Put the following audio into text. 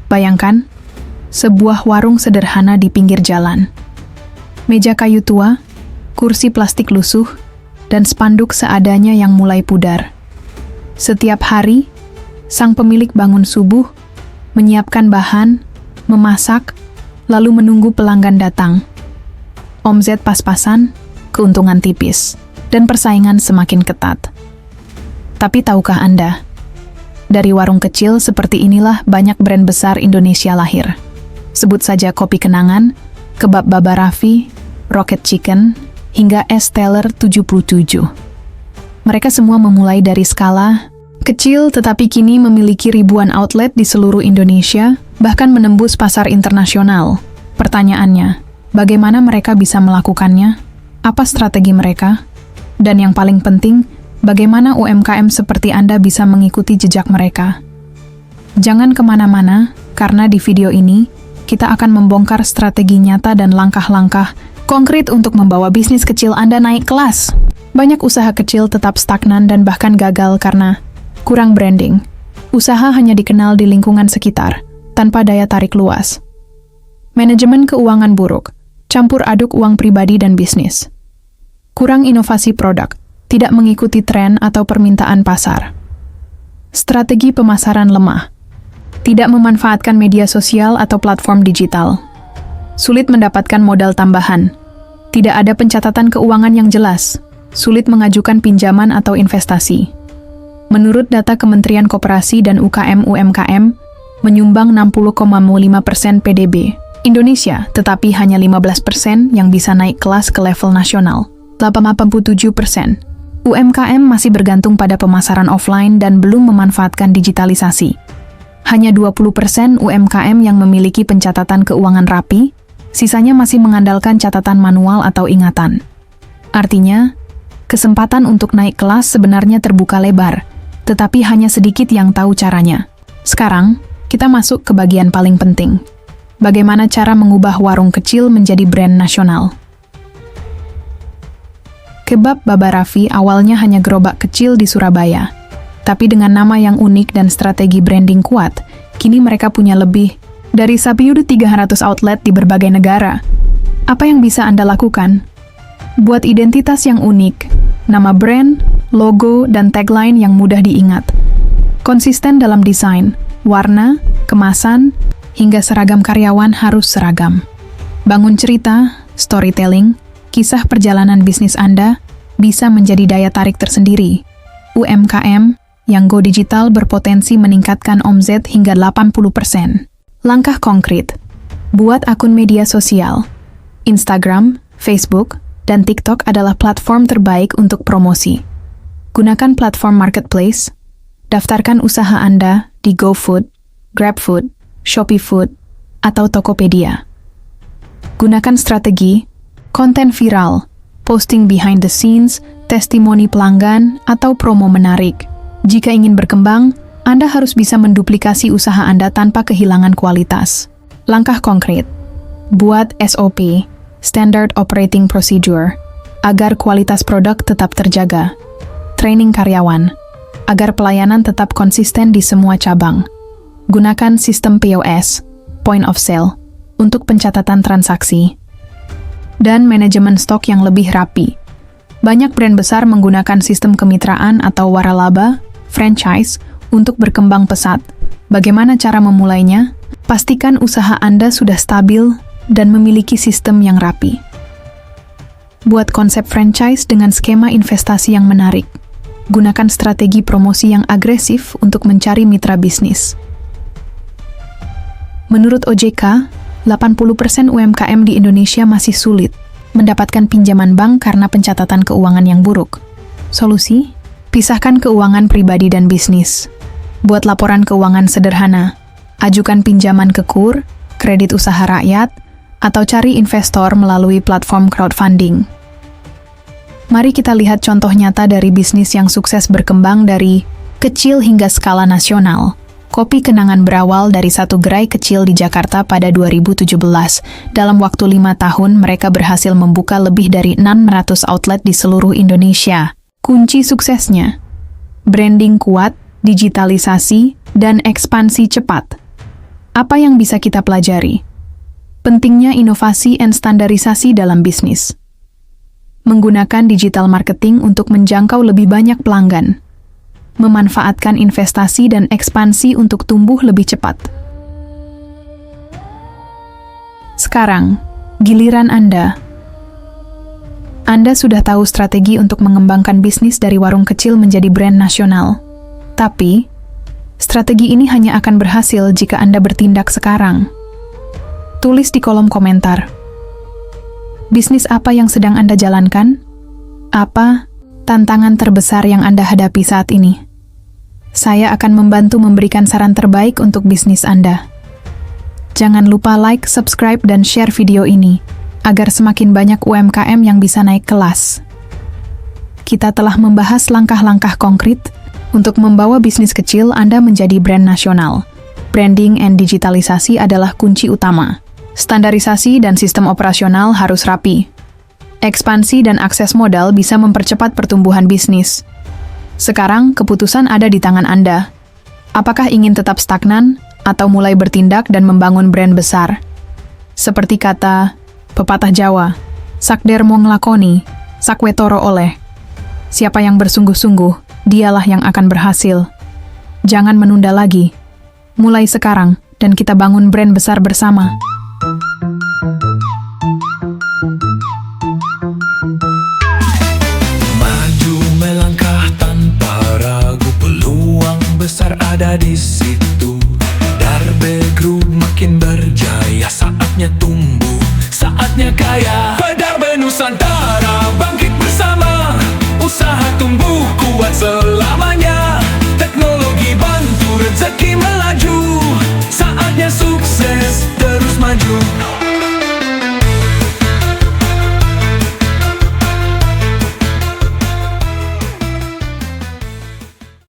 Bayangkan, sebuah warung sederhana di pinggir jalan. Meja kayu tua, kursi plastik lusuh, dan spanduk seadanya yang mulai pudar. Setiap hari, sang pemilik bangun subuh, menyiapkan bahan, memasak, lalu menunggu pelanggan datang. Omzet pas-pasan, keuntungan tipis, dan persaingan semakin ketat. Tapi tahukah Anda, dari warung kecil seperti inilah banyak brand besar Indonesia lahir. Sebut saja Kopi Kenangan, Kebab Baba Raffi, Rocket Chicken, hingga Es Teller 77. Mereka semua memulai dari skala kecil tetapi kini memiliki ribuan outlet di seluruh Indonesia, bahkan menembus pasar internasional. Pertanyaannya, bagaimana mereka bisa melakukannya? Apa strategi mereka? Dan yang paling penting, bagaimana UMKM seperti Anda bisa mengikuti jejak mereka? Jangan kemana-mana, karena di video ini, kita akan membongkar strategi nyata dan langkah-langkah konkret untuk membawa bisnis kecil Anda naik kelas. Banyak usaha kecil tetap stagnan dan bahkan gagal karena kurang branding. Usaha hanya dikenal di lingkungan sekitar, tanpa daya tarik luas. Manajemen keuangan buruk, campur aduk uang pribadi dan bisnis. Kurang inovasi produk, tidak mengikuti tren atau permintaan pasar. Strategi pemasaran lemah, tidak memanfaatkan media sosial atau platform digital. Sulit mendapatkan modal tambahan. Tidak ada pencatatan keuangan yang jelas. Sulit mengajukan pinjaman atau investasi. Menurut data Kementerian Koperasi dan UKM-UMKM, menyumbang 60,5% PDB Indonesia, tetapi hanya 15% yang bisa naik kelas ke level nasional. 87% UMKM masih bergantung pada pemasaran offline dan belum memanfaatkan digitalisasi. Hanya 20% UMKM yang memiliki pencatatan keuangan rapi, sisanya masih mengandalkan catatan manual atau ingatan. Artinya, kesempatan untuk naik kelas sebenarnya terbuka lebar, tetapi hanya sedikit yang tahu caranya. Sekarang, kita masuk ke bagian paling penting. Bagaimana cara mengubah warung kecil menjadi brand nasional? Kebab Baba Raffi awalnya hanya gerobak kecil di Surabaya. Tapi dengan nama yang unik dan strategi branding kuat, kini mereka punya lebih dari 300 outlet di berbagai negara. Apa yang bisa Anda lakukan? Buat identitas yang unik, nama brand, logo, dan tagline yang mudah diingat. Konsisten dalam desain, warna, kemasan, hingga seragam karyawan harus seragam. Bangun cerita, storytelling, kisah perjalanan bisnis Anda bisa menjadi daya tarik tersendiri. UMKM yang go digital berpotensi meningkatkan omzet hingga 80%. Langkah konkret. Buat akun media sosial. Instagram, Facebook, dan TikTok adalah platform terbaik untuk promosi. Gunakan platform marketplace. Daftarkan usaha Anda di GoFood, GrabFood, ShopeeFood, atau Tokopedia. Gunakan strategi konten viral, posting behind the scenes, testimoni pelanggan, atau promo menarik. Jika ingin berkembang, Anda harus bisa menduplikasi usaha Anda tanpa kehilangan kualitas. Langkah konkret. Buat SOP, Standard Operating Procedure, agar kualitas produk tetap terjaga. Training karyawan, agar pelayanan tetap konsisten di semua cabang. Gunakan sistem POS, Point of Sale, untuk pencatatan transaksi. Dan manajemen stok yang lebih rapi. Banyak brand besar menggunakan sistem kemitraan atau waralaba, franchise, untuk berkembang pesat. Bagaimana cara memulainya? Pastikan usaha Anda sudah stabil dan memiliki sistem yang rapi. Buat konsep franchise dengan skema investasi yang menarik. Gunakan strategi promosi yang agresif untuk mencari mitra bisnis. Menurut OJK, 80% UMKM di Indonesia masih sulit mendapatkan pinjaman bank karena pencatatan keuangan yang buruk. Solusi? Pisahkan keuangan pribadi dan bisnis. Buat laporan keuangan sederhana. Ajukan pinjaman ke KUR, kredit usaha rakyat, atau cari investor melalui platform crowdfunding. Mari kita lihat contoh nyata dari bisnis yang sukses berkembang dari kecil hingga skala nasional. Kopi Kenangan berawal dari satu gerai kecil di Jakarta pada 2017. Dalam waktu 5 tahun, mereka berhasil membuka lebih dari 600 outlet di seluruh Indonesia. Kunci suksesnya: branding kuat, digitalisasi, dan ekspansi cepat. Apa yang bisa kita pelajari? Pentingnya inovasi dan standarisasi dalam bisnis. Menggunakan digital marketing untuk menjangkau lebih banyak pelanggan. Memanfaatkan investasi dan ekspansi untuk tumbuh lebih cepat. Sekarang, giliran Anda. Anda sudah tahu strategi untuk mengembangkan bisnis dari warung kecil menjadi brand nasional. Tapi, strategi ini hanya akan berhasil jika Anda bertindak sekarang. Tulis di kolom komentar. Bisnis apa yang sedang Anda jalankan? Apa tantangan terbesar yang Anda hadapi saat ini? Saya akan membantu memberikan saran terbaik untuk bisnis Anda. Jangan lupa like, subscribe, dan share video ini, agar semakin banyak UMKM yang bisa naik kelas. Kita telah membahas langkah-langkah konkret untuk membawa bisnis kecil Anda menjadi brand nasional. Branding and digitalisasi adalah kunci utama. Standarisasi dan sistem operasional harus rapi. Ekspansi dan akses modal bisa mempercepat pertumbuhan bisnis. Sekarang, keputusan ada di tangan Anda. Apakah ingin tetap stagnan atau mulai bertindak dan membangun brand besar? Seperti kata pepatah Jawa, sakder mo nglakoni, sakwetoro oleh. Siapa yang bersungguh-sungguh, dialah yang akan berhasil. Jangan menunda lagi. Mulai sekarang, dan kita bangun brand besar bersama. Maju melangkah tanpa ragu, peluang besar ada di situ. Darbe Group makin berjaya, saatnya tumbuh, saatnya kaya. Darbe Nusantara bangkit bersama, usaha tumbuh kuat selamanya. Teknologi bantu rezeki melaju, saatnya sukses terus maju.